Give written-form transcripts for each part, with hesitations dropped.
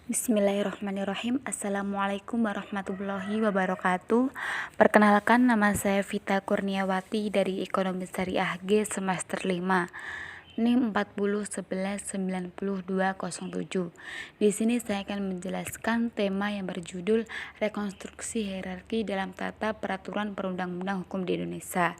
Bismillahirrahmanirrahim. Assalamualaikum warahmatullahi wabarakatuh. Perkenalkan, nama saya Vita Kurniawati dari Ekonomi Syariah G semester 5, NIM 40119207. Di sini saya akan menjelaskan tema yang berjudul rekonstruksi hierarki dalam tata peraturan perundang-undang hukum di Indonesia.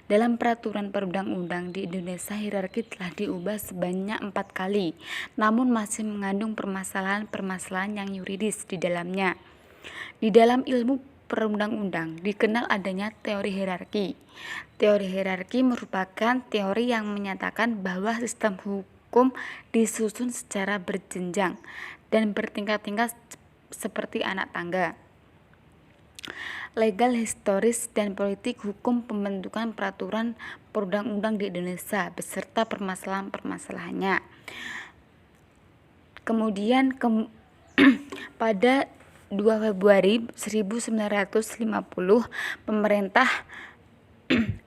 Dalam peraturan perundang-undang di Indonesia, hierarki telah diubah sebanyak 4 kali, namun masih mengandung permasalahan-permasalahan yang yuridis di dalamnya. Di dalam ilmu perundang-undang dikenal adanya teori hierarki. Teori hierarki merupakan teori yang menyatakan bahwa sistem hukum disusun secara berjenjang dan bertingkat-tingkat seperti anak tangga. Legal, historis, dan politik hukum pembentukan peraturan perundang-undang di Indonesia beserta permasalahan-permasalahannya. Kemudian pada 2 Februari 1950, pemerintah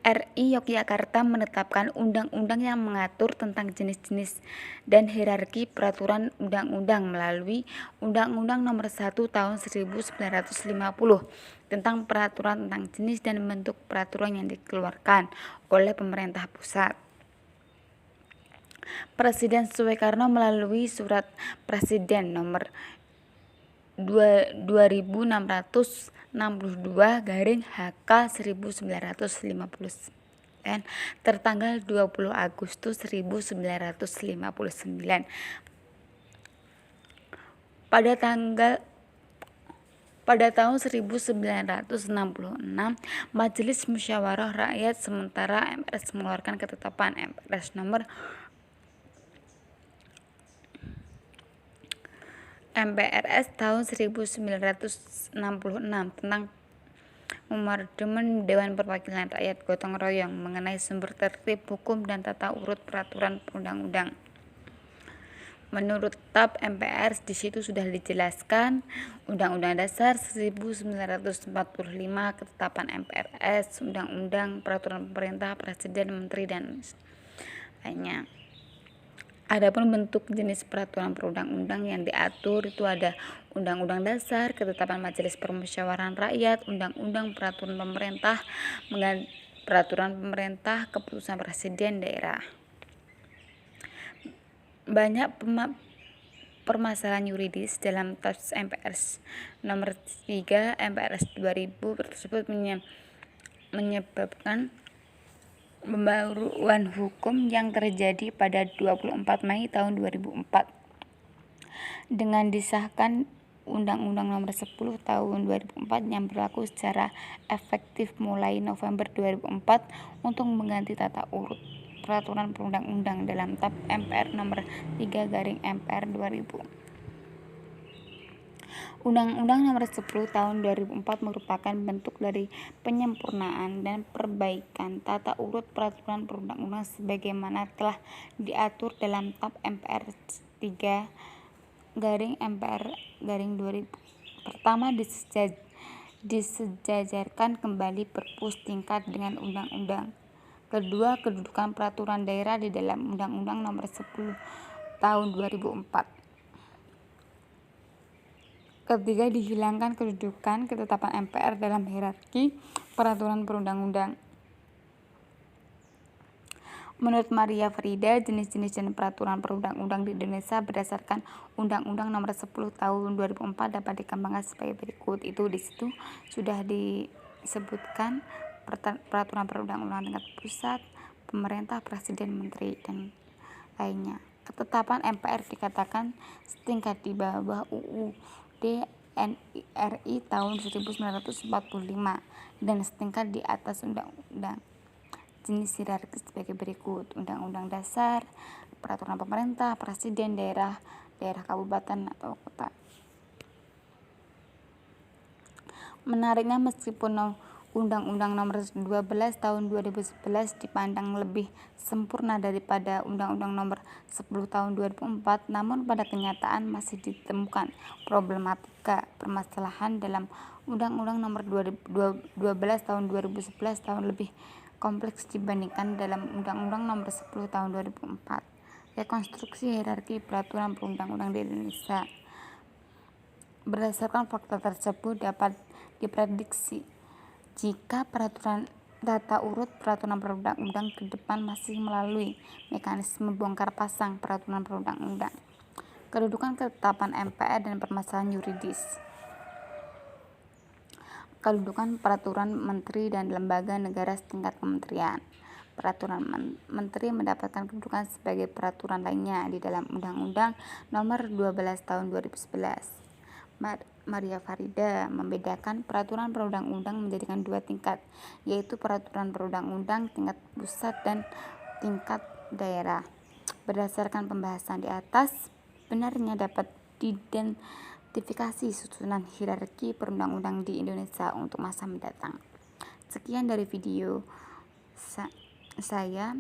RI Yogyakarta menetapkan undang-undang yang mengatur tentang jenis-jenis dan hierarki peraturan undang-undang melalui Undang-Undang Nomor 1 Tahun 1950 tentang peraturan tentang jenis dan bentuk peraturan yang dikeluarkan oleh pemerintah pusat. Presiden Soekarno melalui Surat Presiden Nomor 2662/HK 1959 tertanggal 20 Agustus 1959. Pada tahun 1966, Majelis Musyawarah Rakyat sementara MPRS mengeluarkan ketetapan MPRS nomor tahun 1966 tentang Memandatemen Dewan Perwakilan Rakyat Gotong Royong mengenai sumber tertib hukum dan tata urut peraturan perundang-undang. Menurut TAP MPR, di situ sudah dijelaskan Undang-Undang Dasar 1945, ketetapan MPRS, Undang-Undang, peraturan pemerintah, presiden, menteri, dan lainnya. Adapun bentuk jenis peraturan perundang-undang yang diatur itu ada Undang-Undang Dasar, ketetapan Majelis Permusyawaratan Rakyat, Undang-Undang, peraturan pemerintah, keputusan presiden daerah. Banyak permasalahan yuridis dalam TAP MPRS nomor 3 MPRS 2000 tersebut menyebabkan pembaruan hukum yang terjadi pada 24 Mei tahun 2004 dengan disahkan Undang-Undang Nomor 10 Tahun 2004 yang berlaku secara efektif mulai November 2004 untuk mengganti tata urut peraturan perundang-undang dalam TAP MPR Nomor 3/MPR 2000. Undang-Undang Nomor 10 Tahun 2004 merupakan bentuk dari penyempurnaan dan perbaikan tata urut peraturan perundang-undang sebagaimana telah diatur dalam TAP MPR 3/MPR 2000. Pertama, disejajarkan kembali perpus tingkat dengan undang-undang. Kedua, kedudukan peraturan daerah di dalam Undang-Undang Nomor 10 Tahun 2004. Ketiga, dihilangkan kedudukan ketetapan MPR dalam hierarki peraturan perundang-undang. Menurut Maria Frida, jenis-jenis dan peraturan perundang-undang di Indonesia berdasarkan Undang-Undang Nomor 10 Tahun 2004 dapat dikembangkan sebagai berikut. Itu di situ sudah disebutkan peraturan perundang-undangan tingkat pusat, pemerintah, presiden, menteri, dan lainnya. Ketetapan MPR dikatakan setingkat di bawah UUD NRI tahun 1945 dan setingkat di atas undang-undang. Jenis hierarki sebagai berikut: Undang-Undang Dasar, peraturan pemerintah, presiden, daerah kabupaten atau kota. Menariknya, meskipun Undang-Undang Nomor 12 Tahun 2011 dipandang lebih sempurna daripada Undang-Undang Nomor 10 Tahun 2004, namun pada kenyataan masih ditemukan problematika permasalahan dalam Undang-Undang Nomor 12 Tahun 2011 tahun lebih kompleks dibandingkan dalam Undang-Undang Nomor 10 Tahun 2004. Rekonstruksi hierarki peraturan perundang-undang di Indonesia. Berdasarkan fakta tersebut dapat diprediksi jika peraturan tata urut peraturan perundang-undang ke depan masih melalui mekanisme bongkar pasang peraturan perundang-undang, kedudukan ketetapan MPR dan permasalahan yuridis, kedudukan peraturan menteri dan lembaga negara setingkat kementerian. Peraturan menteri mendapatkan kedudukan sebagai peraturan lainnya di dalam Undang-Undang Nomor 12 Tahun 2011. Maria Farida membedakan peraturan perundang-undang menjadikan dua tingkat, yaitu peraturan perundang-undang tingkat pusat dan tingkat daerah. Berdasarkan pembahasan di atas, benarnya dapat diidentifikasi susunan hierarki perundang-undang di Indonesia untuk masa mendatang. Sekian dari video saya.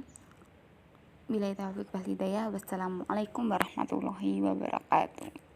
Billahi taufiq wal hidayah. Wassalamualaikum warahmatullahi wabarakatuh.